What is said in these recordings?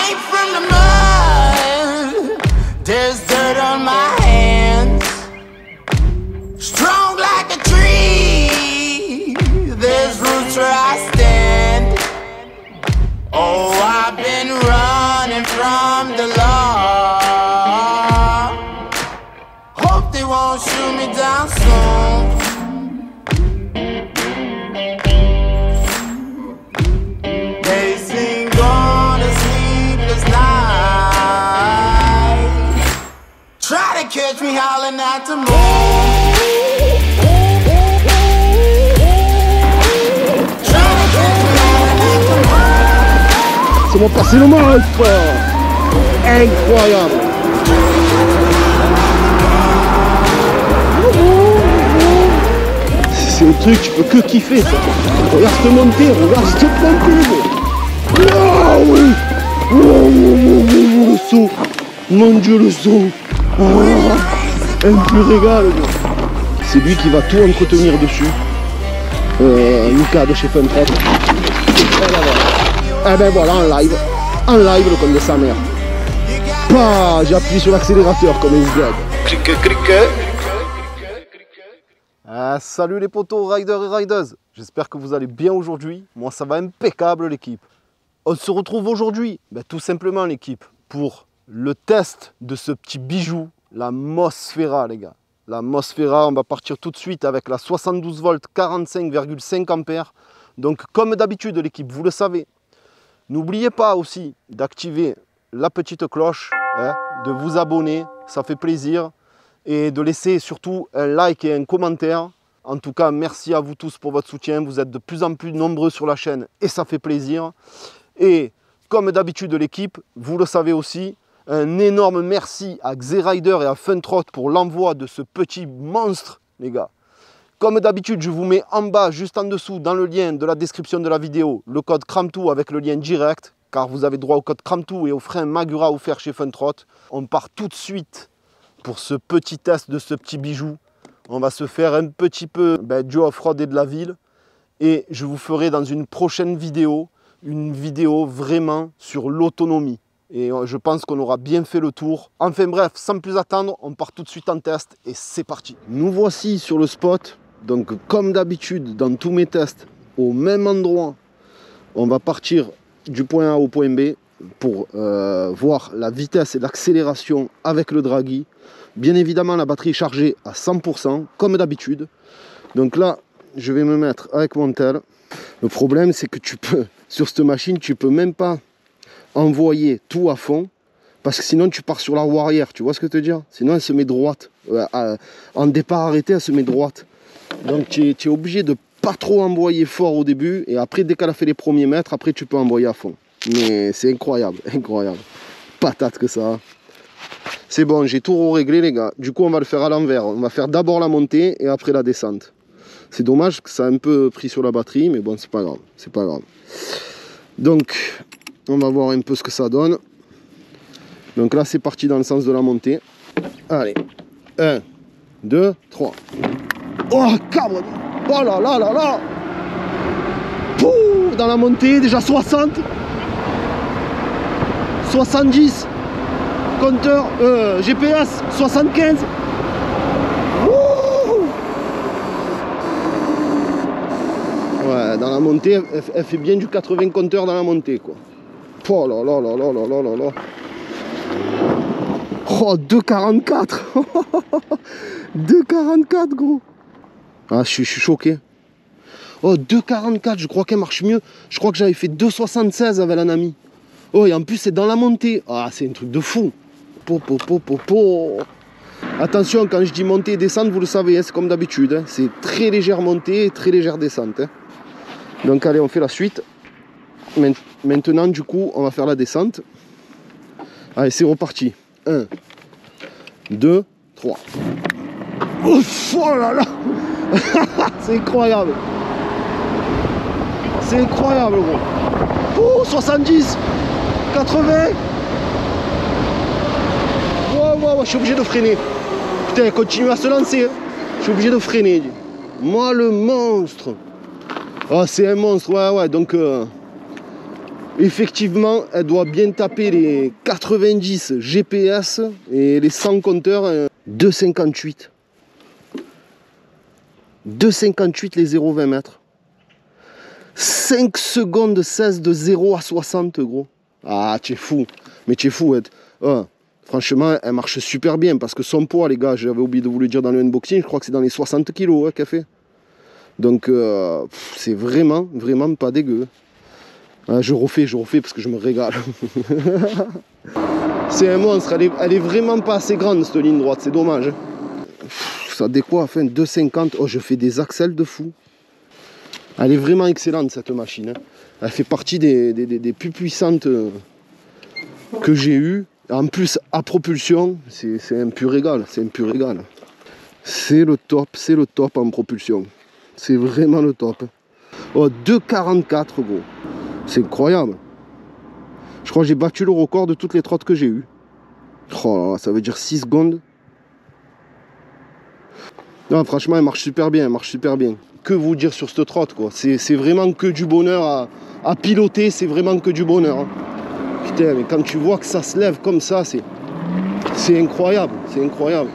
came from the mud. There's dirt on my hands. Strong like a tree. There's roots where I stand. Oh, I've been running from the law. Hope they won't shoot me down soon. They sing on a sleepless night. Try to catch me howling at the moon. C'est mon passé le monstre. Incroyable. C'est un truc, tu peux que kiffer ça. Regarde cette montée, regarde cette montée. Waouh, oui. Le saut. Mon Dieu, le saut. Un pur régal. C'est lui qui va tout entretenir dessus. Lucas de chez Fun Trot. Et ben voilà, en live le compte de sa mère. Bah, j'ai appuyé sur l'accélérateur comme un zgleb. Salut les potos, riders et riders. J'espère que vous allez bien aujourd'hui. Moi ça va impeccable l'équipe. On se retrouve aujourd'hui, tout simplement l'équipe, pour le test de ce petit bijou, la Mosfera les gars. La Mosfera, on va partir tout de suite avec la 72 volts 45,5 ampères. Donc comme d'habitude l'équipe, vous le savez. N'oubliez pas aussi d'activer la petite cloche, de vous abonner, ça fait plaisir. Et de laisser surtout un like et un commentaire. En tout cas, merci à vous tous pour votre soutien. Vous êtes de plus en plus nombreux sur la chaîne et ça fait plaisir. Et comme d'habitude l'équipe, vous le savez aussi, un énorme merci à Xerider et à Fun Trot pour l'envoi de ce petit monstre, les gars. Comme d'habitude, je vous mets en bas, juste en dessous, dans le lien de la description de la vidéo, le code CRAMTOO avec le lien direct, car vous avez droit au code CRAMTOO et au frein Magura offert chez Fun Trot. On part tout de suite pour ce petit test de ce petit bijou. On va se faire un petit peu du off-road et de la ville. Et je vous ferai dans une prochaine vidéo, une vidéo vraiment sur l'autonomie. Et je pense qu'on aura bien fait le tour. Enfin bref, sans plus attendre, on part tout de suite en test et c'est parti. Nous voici sur le spot. Donc comme d'habitude, dans tous mes tests, au même endroit, on va partir du point A au point B pour voir la vitesse et l'accélération avec le Dragy. Bien évidemment, la batterie est chargée à 100%, comme d'habitude. Donc là, je vais me mettre avec mon tel. Le problème, c'est que tu peux, sur cette machine, tu peux même pas envoyer tout à fond, parce que sinon, tu pars sur la roue arrière. Tu vois ce que je veux te dire? Sinon, elle se met droite. En départ arrêté, elle se met droite. Donc, tu es obligé de pas trop envoyer fort au début. Et après, dès qu'elle a fait les premiers mètres, après, tu peux envoyer à fond. Mais c'est incroyable, incroyable. Patate que ça. C'est bon, j'ai tout réglé les gars. Du coup, on va le faire à l'envers. On va faire d'abord la montée et après la descente. C'est dommage que ça a un peu pris sur la batterie, mais bon, c'est pas grave. C'est pas grave. Donc, on va voir un peu ce que ça donne. Donc là, c'est parti dans le sens de la montée. Allez. 1, 2, 3. Oh, cabre! Oh là là là là! Pouh, dans la montée, déjà 60. 70. Compteur GPS 75. Wouh! Ouais, dans la montée, elle fait bien du 80 compteurs dans la montée, quoi. Oh là là là là là là là là. Oh, 2,44. 2,44 gros. Ah, je suis choqué. Oh, 2,44, je crois qu'elle marche mieux. Je crois que j'avais fait 2,76 avec l'Anami. Oh, et en plus, c'est dans la montée. Ah, c'est un truc de fou. Attention, quand je dis montée et descente, vous le savez, hein, c'est comme d'habitude. Hein. C'est très légère montée et très légère descente. Hein. Donc, allez, on fait la suite. Maintenant, du coup, on va faire la descente. Allez, c'est reparti. 1, 2, 3. Ouf, oh là là. C'est incroyable. C'est incroyable, gros. Oh, 70, 80. Wow, je suis obligé de freiner. Putain, elle continue à se lancer. Hein. Je suis obligé de freiner. Moi, le monstre. Oh, c'est un monstre. Ouais. Donc, Effectivement, elle doit bien taper les 90 GPS et les 100 compteurs. 2,58. 2,58 les 0,20 mètres. 5 secondes 16 de 0 à 60, gros. Ah, tu es fou. Mais tu es fou, Ed. Ah, franchement, elle marche super bien parce que son poids, les gars, j'avais oublié de vous le dire dans le unboxing, je crois que c'est dans les 60 kilos hein, qu'elle fait. Donc, c'est vraiment, vraiment pas dégueu. Ah, je refais parce que je me régale. C'est un monstre, elle est vraiment pas assez grande cette ligne droite, c'est dommage. Ça décoiffe, hein, 2,50. Oh, je fais des accels de fou. Elle est vraiment excellente cette machine. Hein. Elle fait partie des plus puissantes que j'ai eues. En plus, à propulsion, c'est un pur régal. C'est un pur régal. C'est le top en propulsion. C'est vraiment le top. Oh, 2,44 gros. C'est incroyable. Je crois que j'ai battu le record de toutes les trottes que j'ai eues. Oh là là, ça veut dire 6 secondes. Non, franchement, elle marche super bien, Que vous dire sur cette trotte, quoi. C'est vraiment que du bonheur à piloter, c'est vraiment que du bonheur. Hein. Putain, mais quand tu vois que ça se lève comme ça, c'est incroyable, c'est incroyable.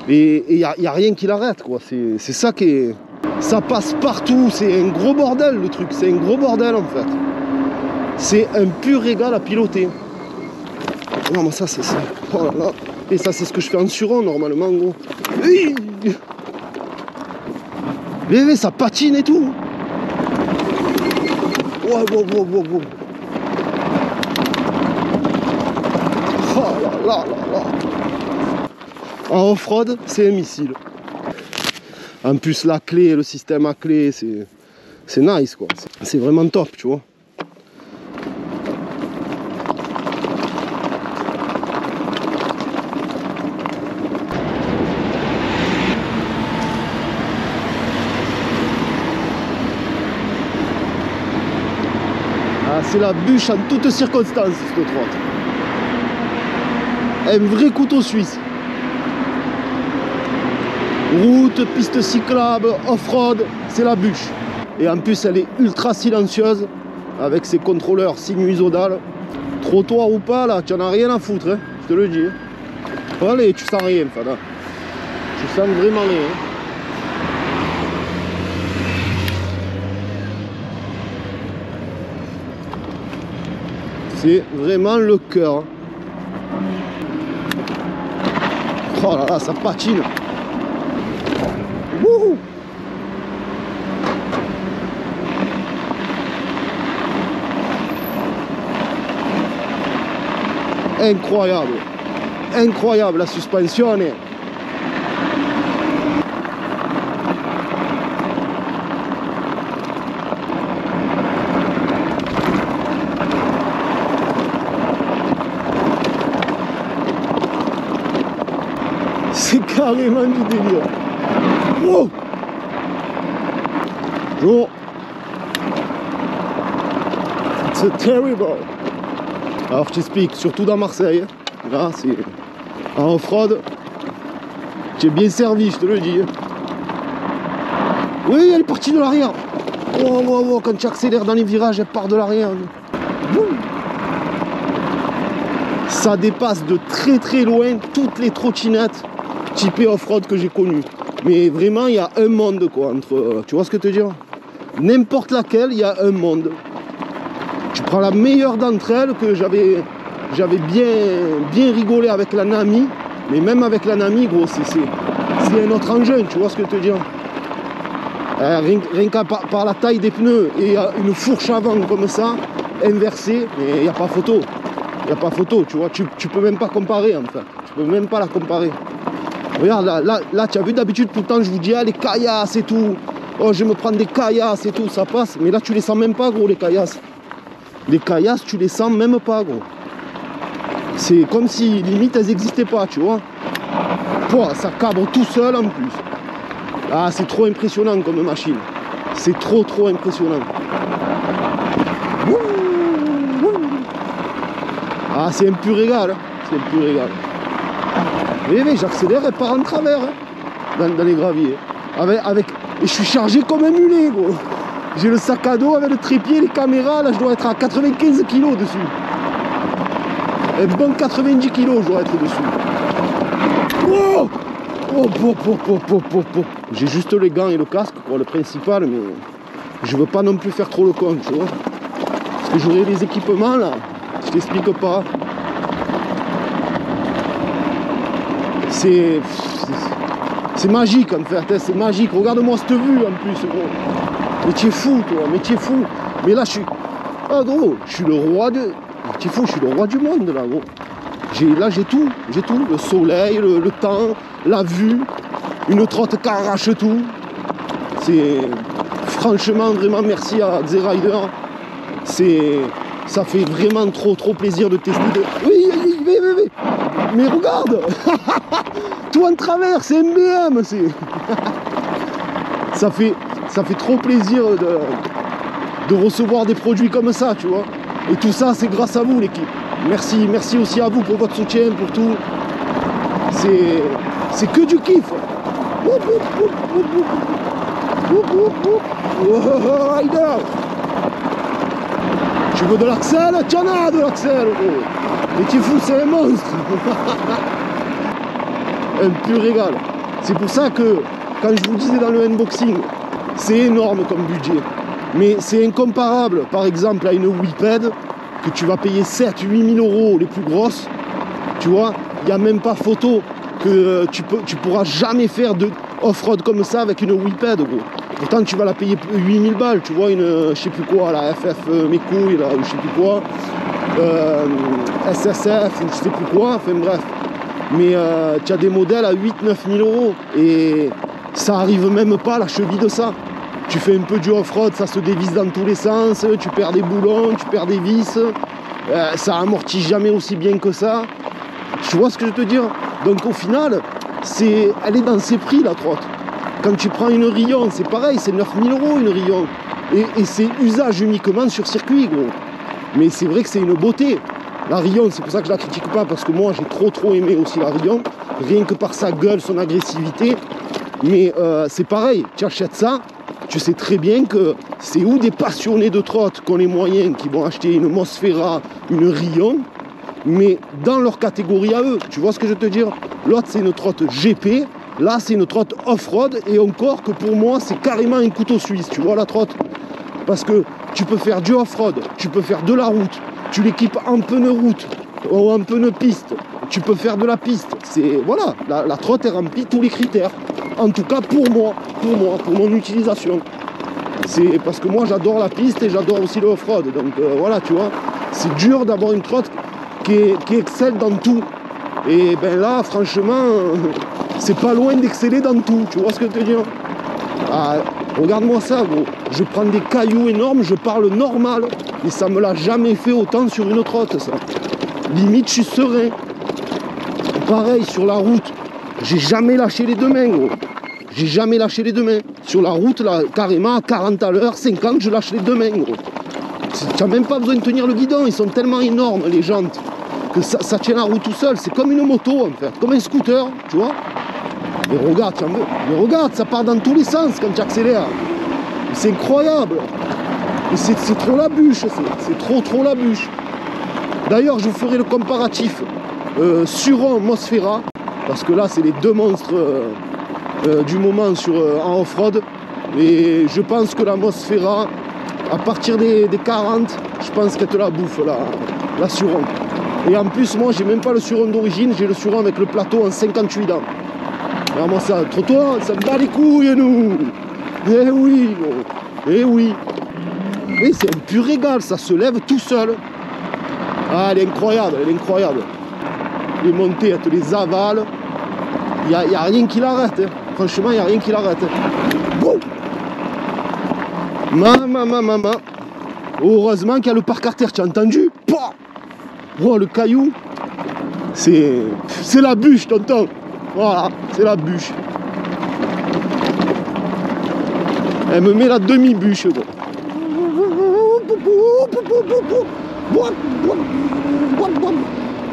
Et il n'y a rien qui l'arrête, quoi. C'est ça qui est... Ça passe partout, c'est un gros bordel le truc, c'est un gros bordel en fait. C'est un pur régal à piloter. Non mais ça c'est ça. Oh là là. Et ça c'est ce que je fais en suron normalement gros. Mais ça patine et tout. Wow. Oh là. En off-road, c'est un missile. En plus la clé, le système à clé, c'est nice quoi. C'est vraiment top, tu vois. Ah, c'est la bûche en toutes circonstances, cette trotte. Un vrai couteau suisse. Route, piste cyclable, off-road, c'est la bûche. Et en plus, elle est ultra silencieuse avec ses contrôleurs sinusoidales. Trottoir ou pas, là, tu n'en as rien à foutre, hein, je te le dis. Allez, tu sens rien, Fada. Tu sens vraiment rien. C'est vraiment le cœur. Oh là là, ça patine. Wouhou! Incroyable la suspension. C'est carrément du délire. Wow. Oh. C'est terrible. Alors je t'explique, surtout dans Marseille, là c'est en off-road, tu es bien servi, je te le dis. Oui, elle est partie de l'arrière. Oh, quand tu accélères dans les virages, elle part de l'arrière. Ça dépasse de très loin toutes les trottinettes typées off-road que j'ai connues. Mais vraiment, il y a un monde quoi entre. Tu vois ce que je te dis? N'importe laquelle, il y a un monde. Tu prends la meilleure d'entre elles que j'avais bien rigolé avec la Nami. Mais même avec la Nami, gros, c'est un autre engin, tu vois ce que je te dis? Rien qu'à par la taille des pneus et une fourche avant comme ça, inversée, mais il n'y a pas photo. Il n'y a pas photo, tu vois, tu peux même pas comparer en fait. Tu peux même pas la comparer. Regarde, là tu as vu d'habitude tout le temps je vous dis, ah les caillasses et tout. Oh, je vais me prendre des caillasses et tout, ça passe. Mais là tu les sens même pas gros les caillasses. Les caillasses, tu les sens même pas gros. C'est comme si limite elles n'existaient pas, tu vois. Pouah, ça cabre tout seul en plus. Ah, c'est trop impressionnant comme machine. C'est trop impressionnant. Ah, c'est un pur régal. C'est un pur régal. Mais j'accélère et part en travers hein, dans les graviers. Et je suis chargé comme un mulet, gros. J'ai le sac à dos avec le trépied, les caméras, là je dois être à 95 kg dessus. Un bon 90 kg je dois être dessus. Oh, j'ai juste les gants et le casque, quoi, le principal, mais je veux pas non plus faire trop le con, tu vois. Parce que j'aurai les équipements là, je t'explique pas. C'est magique en fait, hein, c'est magique. Regarde-moi cette vue en plus, gros. Mais tu es fou, toi, mais tu es fou. Mais là, je suis... Ah, gros, je suis le roi de... Tu es fou, je suis le roi du monde, là, gros. Là, j'ai tout. J'ai tout. Le soleil, le temps, la vue. Une trotte qui arrache tout. C'est... Franchement, vraiment, merci à Z-Rider. Ça fait vraiment trop plaisir de tester. Oui, mais regarde. Tout en travers, c'est MBM. Ça fait trop plaisir de recevoir des produits comme ça, tu vois. Et tout ça, c'est grâce à vous, l'équipe. Merci aussi à vous pour votre soutien, pour tout. C'est que du kiff. Rider. Tu veux de l'axel? Tu en as de l'axel, gros. Mais tu es fou, c'est un monstre. Un pur régal. C'est pour ça que, quand je vous disais dans le unboxing, c'est énorme comme budget. Mais c'est incomparable, par exemple, à une Whipped, que tu vas payer 7-8 000 € les plus grosses. Tu vois, il n'y a même pas photo que tu pourras jamais faire de off-road comme ça avec une Whipped, gros. Pourtant, tu vas la payer 8 000 balles, tu vois, une, je sais plus quoi, la FF mes couilles, là, ou je sais plus quoi, SSF, ou je sais plus quoi, enfin bref. Mais tu as des modèles à 8-9 000 €, et ça arrive même pas à la cheville de ça. Tu fais un peu du off-road, ça se dévisse dans tous les sens, tu perds des boulons, tu perds des vis, ça amortit jamais aussi bien que ça. Tu vois ce que je veux te dire? Donc au final, elle est dans ses prix, la trotte. Quand tu prends une Rion, c'est pareil, c'est 9 000 € une Rion. Et c'est usage uniquement sur circuit, gros. Mais c'est vrai que c'est une beauté. La Rion, c'est pour ça que je la critique pas, parce que moi j'ai trop aimé aussi la Rion, rien que par sa gueule, son agressivité. Mais c'est pareil, tu achètes ça, tu sais très bien que c'est ou des passionnés de trotte qui ont les moyens, qui vont acheter une Mosfera, une Rion, mais dans leur catégorie à eux. Tu vois ce que je veux te dire? L'autre c'est une trotte GP, là c'est une trotte off-road, et encore que pour moi c'est carrément un couteau suisse, tu vois la trotte? Parce que tu peux faire du off-road, tu peux faire de la route, tu l'équipes en pneu route ou en pneu piste, tu peux faire de la piste. Voilà, la trotte est remplie tous les critères. En tout cas pour moi, pour mon utilisation. C'est parce que moi j'adore la piste et j'adore aussi le off-road. Donc voilà, tu vois, c'est dur d'avoir une trotte qui excelle dans tout. Et ben là, franchement, c'est pas loin d'exceller dans tout. Tu vois ce que je veux te dire? Ah, regarde-moi ça, gros. Je prends des cailloux énormes, je parle normal. Et ça me l'a jamais fait autant sur une trotte, ça. Limite, je suis serein. Pareil, sur la route, j'ai jamais lâché les deux mains, gros. J'ai jamais lâché les deux mains. Sur la route, là, carrément, à 40 à l'heure, 50, je lâche les deux mains, gros. Tu n'as même pas besoin de tenir le guidon, ils sont tellement énormes, les jantes, que ça tient la route tout seul. C'est comme une moto, en fait, comme un scooter, tu vois. Mais regarde, ça part dans tous les sens quand tu accélères. C'est incroyable. C'est trop la bûche, c'est trop la bûche. D'ailleurs, je vous ferai le comparatif Suron Mosfera, parce que là, c'est les deux monstres du moment en off-road. Et je pense que la Mosfera, à partir des 40, je pense qu'elle te la bouffe, la Suron. Et en plus, moi, j'ai même pas le Suron d'origine, j'ai le Suron avec le plateau en 58 dents. Vraiment ça, trottoir, ça me bat les couilles, nous. Eh oui, gros. Eh oui. Et c'est un pur régal, ça se lève tout seul. Ah, elle est incroyable, Les montées, elle te les avale. Il n'y a rien qui l'arrête. Hein. Franchement, il n'y a rien qui l'arrête. Bon. Maman. Heureusement qu'il y a le parc artère, tu as entendu? Oh, le caillou. C'est la bûche, tonton. Voilà, c'est la bûche. Elle me met la demi-bûche, gros.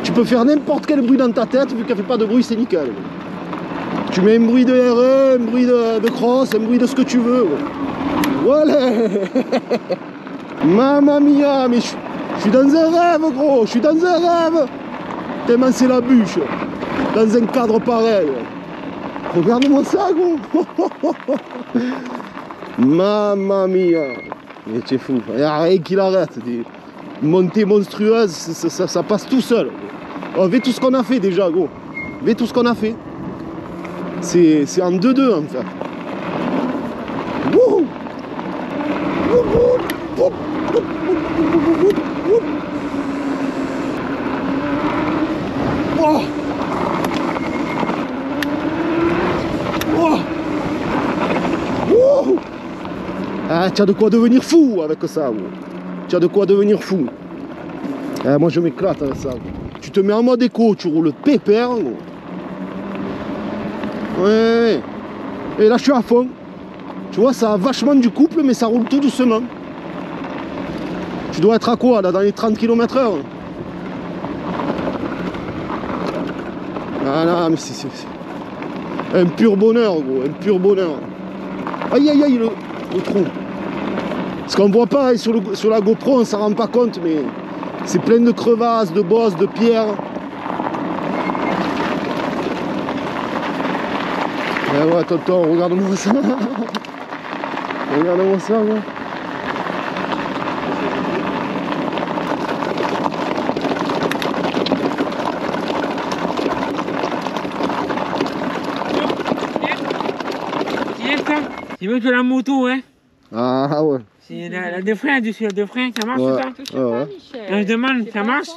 Tu peux faire n'importe quel bruit dans ta tête, vu qu'elle fait pas de bruit, c'est nickel. Tu mets un bruit de RE, un bruit de cross, un bruit de ce que tu veux. Voilà. Mamma mia, mais je suis dans un rêve, gros. Je suis dans un rêve. Tellement c'est la bûche. Dans un cadre pareil. Regarde-moi ça, gros. Mamma mia. Mais tu es fou. Il n'y a rien qui l'arrête. Des montées monstrueuses, ça passe tout seul. On fait tout ce qu'on a fait déjà, gros. On fait tout ce qu'on a fait. C'est en 2-2 en fait. Wouhou. Oh. Oh. Oh. Ah, tu as de quoi devenir fou avec ça. Tu as de quoi devenir fou. Ah, moi je m'éclate avec ça. Tu te mets en mode éco, tu roules pépère. Ouais. Et là je suis à fond. Tu vois, ça a vachement du couple, mais ça roule tout doucement. Tu dois être à quoi là, dans les 30 km/h? Ah non, mais c'est un pur bonheur, gros, un pur bonheur. Aïe aïe aïe, le trou. Ce qu'on voit pas sur la GoPro, on s'en rend pas compte, mais c'est plein de crevasses, de bosses, de pierres. Eh ouais, tonton, regarde-moi ça. Regarde-moi ça, gros. Tu veux de la moto, hein? Ah ouais. C'est la deux freins, deux freins, ça marche Ouais. ça? Ouais. Je demande, ça marche?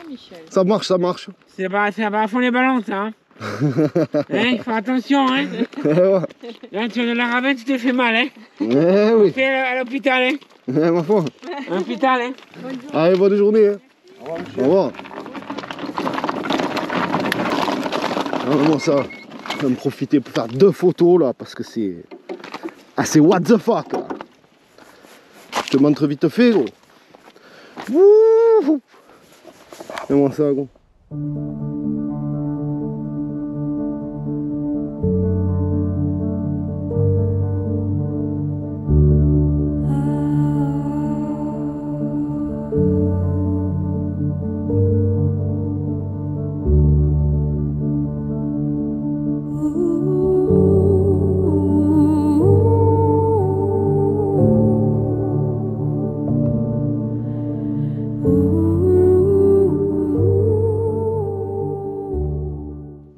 Ça marche, ça marche. Ça va à fond les ballons, ça, hein? Hein, fais attention, hein? Ouais. Là, tu as de la ravette, tu te fais mal, hein? Eh oui. Fais à l'hôpital, hein? Eh, ma foi. À l'hôpital, hein? Allez, bonne journée. Hein. Au revoir. Vraiment ça. Je vais me profiter pour faire 2 photos là parce que c'est. Ah, c'est what the fuck là. Je te montre vite fait, gros. Wouhou. Fais-moi ça, gros.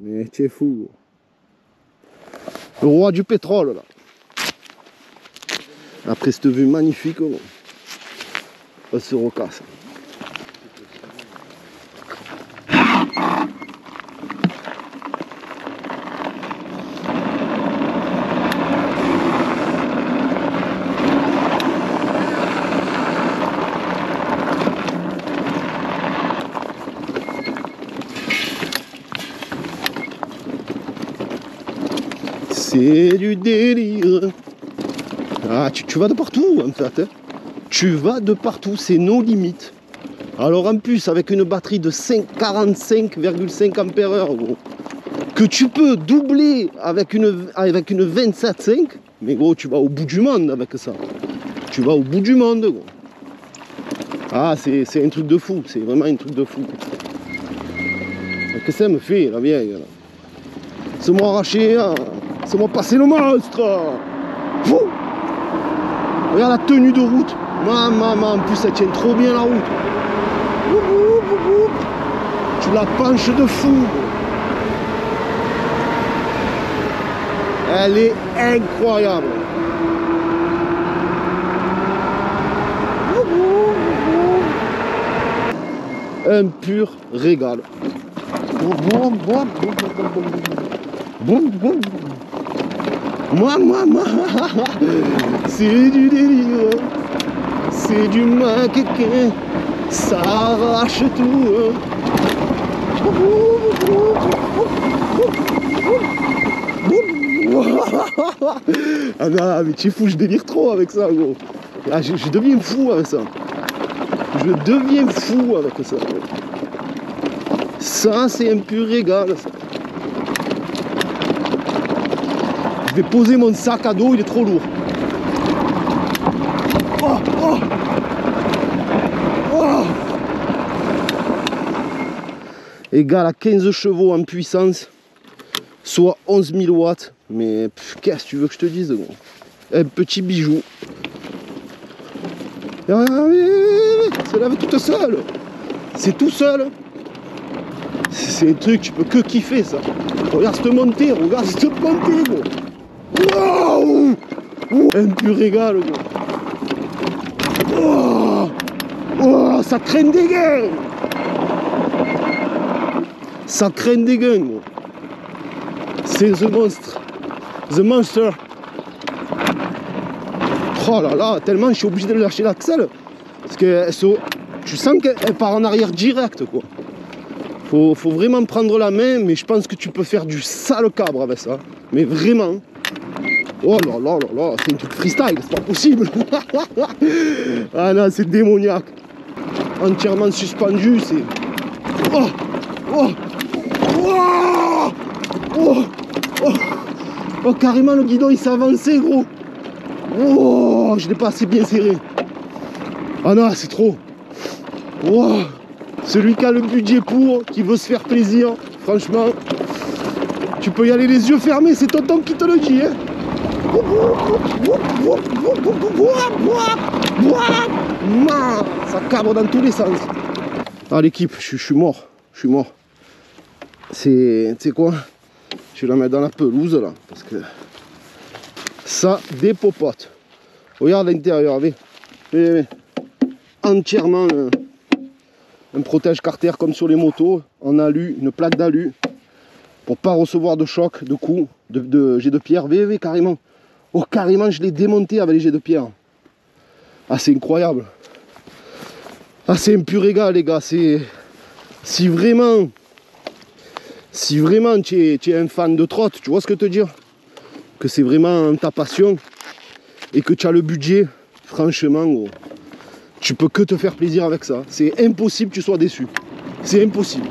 Mais tu es fou. Le roi du pétrole là. Après cette vue magnifique, gros, on se recasse. C'est du délire. Ah, tu vas de partout en fait. Hein. Tu vas de partout, c'est nos limites. Alors en plus, avec une batterie de 45,5 ampères, gros, que tu peux doubler avec une 27,5, mais gros, tu vas au bout du monde avec ça. Tu vas au bout du monde, gros. Ah, c'est un truc de fou, c'est vraiment un truc de fou. Qu'est-ce que ça me fait, la vieille là? C'est moi arraché, hein. C'est moi passer le monstre. Fou. Regarde la tenue de route. Maman, en plus elle tient trop bien la route. Tu la penches de fou. Elle est incroyable. Un pur régal. Moi, c'est du délire, c'est du maquequin, ça arrache tout. Ah non, mais tu es fou, je délire trop avec ça, gros. Ah, je deviens fou avec ça. Je deviens fou avec ça. Ça, c'est un pur régal, ça. Je vais poser mon sac à dos, il est trop lourd. égale à 15 chevaux en puissance, soit 11 000 watts. Mais qu'est-ce que tu veux que je te dise, gros? Un petit bijou. Ah, oui, ça lave toute seule. C'est tout seul. C'est un truc, tu peux que kiffer ça. Regarde cette montée, regarde cette montée, gros. Waouh! Un pur régal, gros. Oh, oh, ça traîne des gains. Ça traîne des gains, gros. C'est The Monster. The Monster. Oh là là, tellement je suis obligé de lâcher l'axel. Parce que tu sens qu'elle part en arrière direct, quoi. Faut vraiment prendre la main, mais je pense que tu peux faire du sale cabre avec ça. Mais vraiment. Oh là là là là, c'est un truc freestyle, c'est pas possible. Ah non, c'est démoniaque. Entièrement suspendu, c'est... Oh, oh, oh, oh, oh, oh, carrément le guidon il s'est avancé, gros. Oh, je l'ai pas assez bien serré. Ah non, c'est trop. Oh, celui qui a le budget pour, qui veut se faire plaisir, franchement, tu peux y aller les yeux fermés, c'est tonton qui te le dit, hein. Ça cabre dans tous les sens. Ah l'équipe, je suis mort. Je suis mort. C'est... Tu sais quoi? Je vais la mettre dans la pelouse là. Parce que ça dépopote. Regarde l'intérieur, viens. Entièrement un protège carter comme sur les motos. En alu, une plaque d'alu. Pour pas recevoir de choc, de coups, de jets de pierre. Viens, carrément. Oh carrément je l'ai démonté avec les jets de pierre. Ah c'est incroyable. Ah c'est un pur régal les gars. Si vraiment tu es un fan de trotte, tu vois ce que je veux te dire? Que c'est vraiment ta passion et que tu as le budget, franchement gros, tu peux que te faire plaisir avec ça. C'est impossible que tu sois déçu. C'est impossible.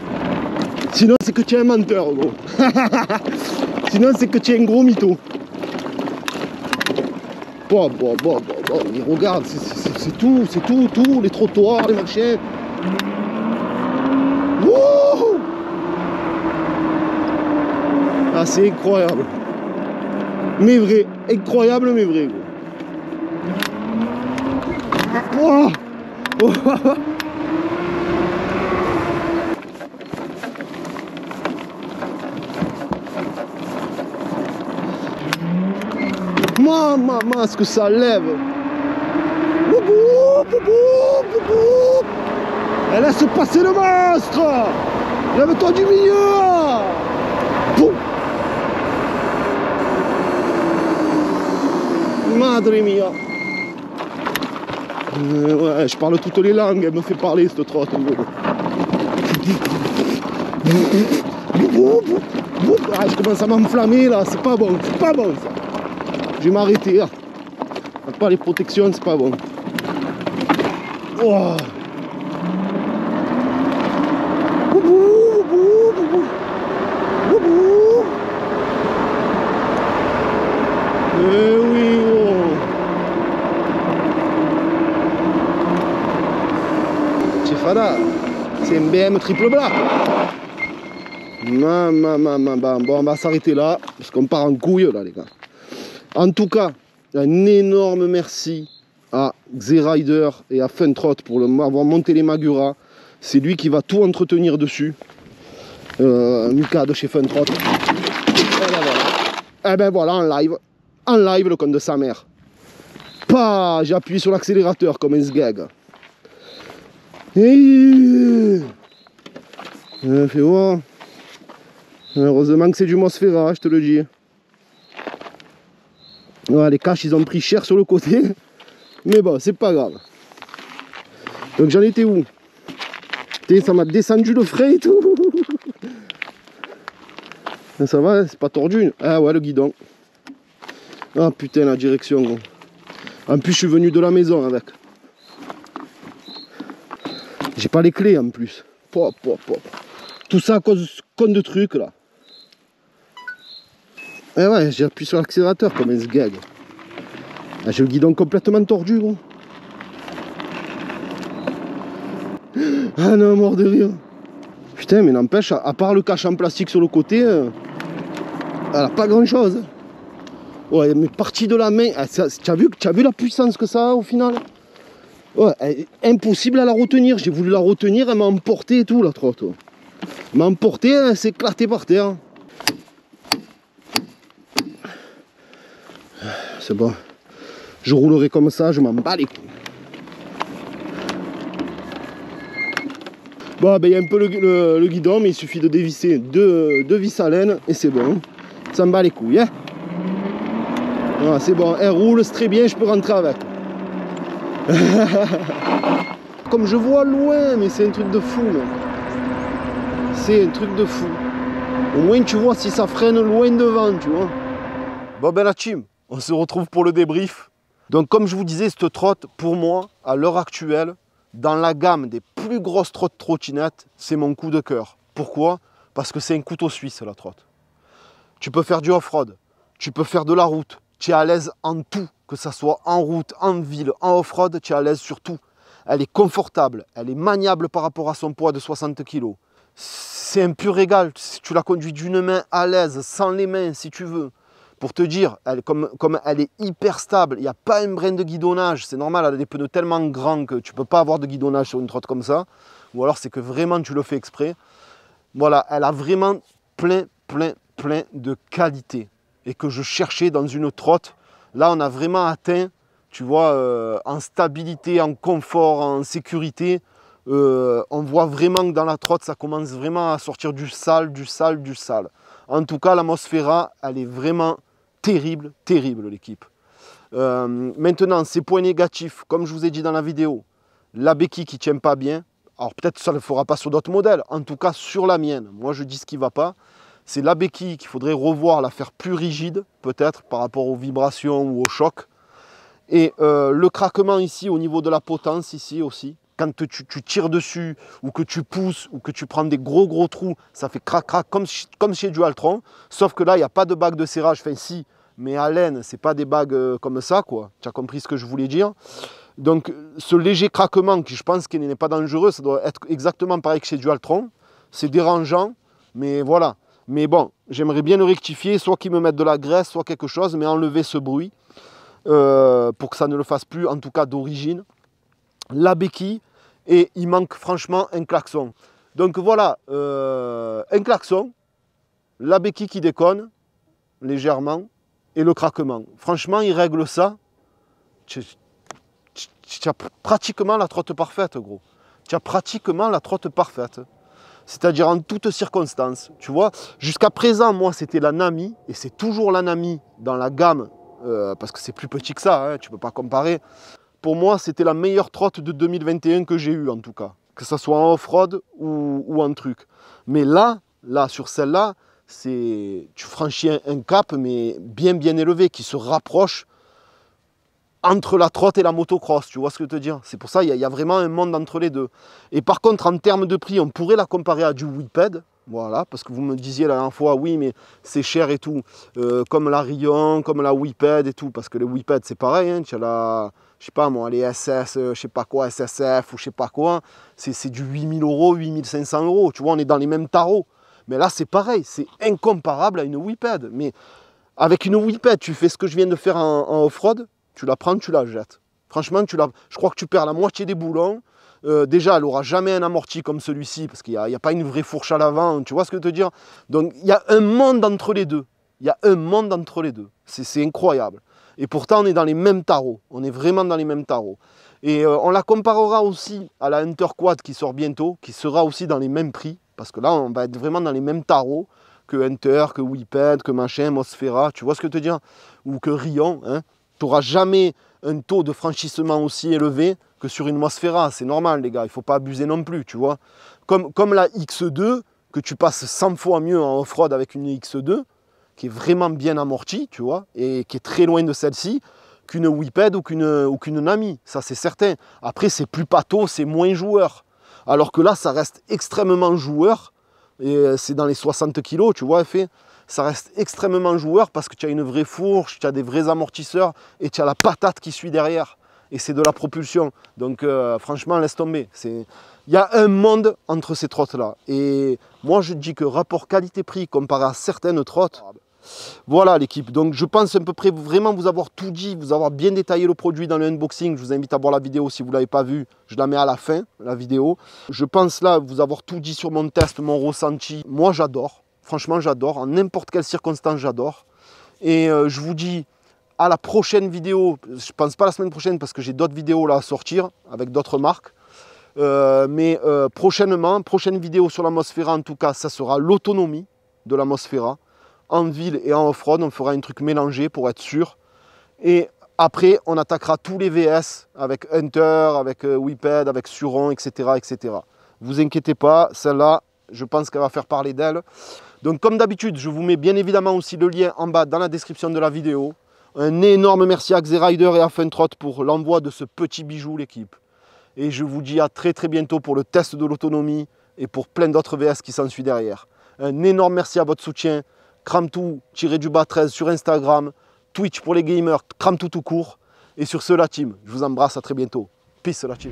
Sinon c'est que tu es un menteur gros. Sinon c'est que tu es un gros mytho. Bon, mais regarde, c'est tout, les trottoirs, les machins. Wouh! Ah, c'est incroyable. Mais vrai, incroyable, mais vrai. Oh! Oh! Maman, ce que ça lève. Elle laisse passer le monstre. Lève-toi du milieu. Boum. Madre mia. Ouais, je parle toutes les langues, elle me fait parler cette trotte. Ah, je commence à m'enflammer là, c'est pas bon ça. Je vais m'arrêter là. Pas les protections, c'est pas bon. Oh. Eh oui, oh. Chefada, c'est un BM triple black. Bon, on va s'arrêter là, parce qu'on part en couille là les gars. En tout cas, un énorme merci à Xerider et à Funtrot pour avoir monté les Magura. C'est lui qui va tout entretenir dessus. Mika de chez Funtrot. Et ben voilà, en live le compte de sa mère. J'ai appuyé sur l'accélérateur comme un sgeg. Fais voir. Heureusement que c'est du Mosfera, je te le dis. Ouais, les caches ils ont pris cher sur le côté. Mais bon, c'est pas grave. Donc j'en étais où? Ça m'a descendu le frais et tout. Ça va, c'est pas tordu. Ah ouais, le guidon. Ah putain, la direction gros. En plus je suis venu de la maison avec. J'ai pas les clés en plus. Tout ça à cause de trucs là. Eh ouais, j'ai appuyé sur l'accélérateur comme un sgag. Ah, j'ai le guidon complètement tordu gros. Ah non, mort de rire. Putain, mais n'empêche, à part le cache en plastique sur le côté, elle a pas grand chose. Ouais, mais partie de la main, tu as vu la puissance que ça a au final? Ouais, impossible à la retenir. J'ai voulu la retenir, elle m'a emporté et tout, la trotte. Elle m'a emporté, elle s'est éclatée par terre. C'est bon. Je roulerai comme ça, je m'en bats les couilles. Bon, ben il y a un peu le guidon, mais il suffit de dévisser deux vis à laine et c'est bon. Ça me bat les couilles, hein. Voilà, c'est bon, elle roule, c'est très bien, je peux rentrer avec. Comme je vois loin, mais c'est un truc de fou, mec. C'est un truc de fou. Au moins tu vois si ça freine loin devant, tu vois. Bon ben la team, on se retrouve pour le débrief. Donc comme je vous disais, cette trotte, pour moi, à l'heure actuelle, dans la gamme des plus grosses trottes trottinettes, c'est mon coup de cœur. Pourquoi? Parce que c'est un couteau suisse, la trotte. Tu peux faire du off-road, tu peux faire de la route, tu es à l'aise en tout, que ce soit en route, en ville, en off-road, tu es à l'aise sur tout. Elle est confortable, elle est maniable par rapport à son poids de 60 kg. C'est un pur régal, tu la conduis d'une main à l'aise, sans les mains si tu veux. Pour te dire, comme elle est hyper stable, il n'y a pas un brin de guidonnage, c'est normal, elle a des pneus tellement grands que tu ne peux pas avoir de guidonnage sur une trotte comme ça. Ou alors c'est que vraiment tu le fais exprès. Voilà, elle a vraiment plein de qualités. Et que je cherchais dans une trotte. Là, on a vraiment atteint, tu vois, en stabilité, en confort, en sécurité. On voit vraiment que dans la trotte, ça commence vraiment à sortir du sale. En tout cas, l'Atmosfera, elle est vraiment terrible l'équipe. Maintenant, ces points négatifs, comme je vous ai dit dans la vidéo, la béquille qui ne tient pas bien. Alors peut-être que ça ne le fera pas sur d'autres modèles, en tout cas sur la mienne. Moi, je dis ce qui ne va pas. C'est la béquille qu'il faudrait revoir, la faire plus rigide, peut-être, par rapport aux vibrations ou aux chocs. Et le craquement ici, au niveau de la potence, ici aussi. Quand tu tires dessus, ou que tu pousses, ou que tu prends des gros trous, ça fait crac-crac, comme chez du Altron. Sauf que là, il n'y a pas de bague de serrage. Enfin, si, mais à laine, ce n'est pas des bagues comme ça, quoi. Tu as compris ce que je voulais dire. Donc, ce léger craquement, qui je pense qu'il n'est pas dangereux, ça doit être exactement pareil que chez du Altron. C'est dérangeant, mais voilà. Mais bon, j'aimerais bien le rectifier, soit qu'ils me mettent de la graisse, soit quelque chose, mais enlever ce bruit pour que ça ne le fasse plus, en tout cas d'origine. La béquille, et il manque franchement un klaxon. Donc voilà, un klaxon, la béquille qui déconne, légèrement, et le craquement. Franchement, il règle ça. Tu as pratiquement la trotte parfaite, gros. Tu as pratiquement la trotte parfaite. C'est-à-dire en toutes circonstances, tu vois. Jusqu'à présent, moi, c'était la Nami, et c'est toujours la Nami dans la gamme, parce que c'est plus petit que ça, hein, tu ne peux pas comparer. Pour moi, c'était la meilleure trotte de 2021 que j'ai eue, en tout cas. Que ce soit en off-road ou en truc. Mais là sur celle-là, tu franchis un cap, mais bien élevé, qui se rapproche entre la trotte et la motocross, tu vois ce que je veux te dire? C'est pour ça qu'il y a vraiment un monde entre les deux. Et par contre, en termes de prix, on pourrait la comparer à du Whippet, voilà, parce que vous me disiez la dernière fois, oui, mais c'est cher et tout, comme la Rion, comme la Whippet et tout, parce que les Whippet, c'est pareil, hein, tu as la, je sais pas moi, les SS, je sais pas quoi, SSF ou je sais pas quoi, c'est du 8000 €, 8500 €, tu vois, on est dans les mêmes tarots. Mais là, c'est pareil, c'est incomparable à une Whippet. Mais avec une Whippet, tu fais ce que je viens de faire en off-road, tu la prends, tu la jettes. Franchement, je crois que tu perds la moitié des boulons. Déjà, elle n'aura jamais un amorti comme celui-ci, parce qu'il n'y a pas une vraie fourche à l'avant, tu vois ce que je veux te dire? Donc, il y a un monde entre les deux. Il y a un monde entre les deux. C'est incroyable. Et pourtant, on est dans les mêmes tarots. On est vraiment dans les mêmes tarots. Et on la comparera aussi à la Hunter Quad qui sort bientôt, qui sera aussi dans les mêmes prix, parce que là, on va être vraiment dans les mêmes tarots que Hunter, que Whippet, que machin, Atmosfera, tu vois ce que je veux te dire? Ou que Rion, hein. Tu n'auras jamais un taux de franchissement aussi élevé que sur une Atmosfera. C'est normal, les gars, il ne faut pas abuser non plus, tu vois. Comme la X2, que tu passes 100 fois mieux en off-road avec une X2, qui est vraiment bien amortie, tu vois, et qui est très loin de celle-ci, qu'une Whippet ou qu'une Nami, ça c'est certain. Après, c'est plus pâteau, c'est moins joueur. Alors que là, ça reste extrêmement joueur, et c'est dans les 60 kg, tu vois, ça reste extrêmement joueur parce que tu as une vraie fourche, tu as des vrais amortisseurs et tu as la patate qui suit derrière. et c'est de la propulsion. Donc franchement, laisse tomber. Il y a un monde entre ces trottes-là. Et moi, je dis que rapport qualité-prix comparé à certaines trottes, voilà l'équipe. Donc je pense à peu près vraiment vous avoir tout dit, vous avoir bien détaillé le produit dans le unboxing. Je vous invite à voir la vidéo si vous ne l'avez pas vue. Je la mets à la fin, la vidéo. Je pense là vous avoir tout dit sur mon test, mon ressenti. Moi j'adore, franchement j'adore. En n'importe quelle circonstance j'adore. Et je vous dis à la prochaine vidéo. Je pense pas la semaine prochaine parce que j'ai d'autres vidéos là à sortir avec d'autres marques. Prochainement, prochaine vidéo sur la Mosfera en tout cas, ça sera l'autonomie de la Mosfera. En ville et en off-road, on fera un truc mélangé pour être sûr. Et après, on attaquera tous les VS avec Hunter, avec Whippet, avec Suron, etc., etc. Vous inquiétez pas, celle-là, je pense qu'elle va faire parler d'elle. Donc comme d'habitude, je vous mets bien évidemment aussi le lien en bas dans la description de la vidéo. Un énorme merci à Xerider et à Funtrot pour l'envoi de ce petit bijou, l'équipe. Et je vous dis à très bientôt pour le test de l'autonomie et pour plein d'autres VS qui s'ensuit derrière. Un énorme merci à votre soutien. Kramtou-13 sur Instagram, Twitch pour les gamers, Kramtou tout court. Et sur ce, la team, je vous embrasse, à très bientôt. Peace la team.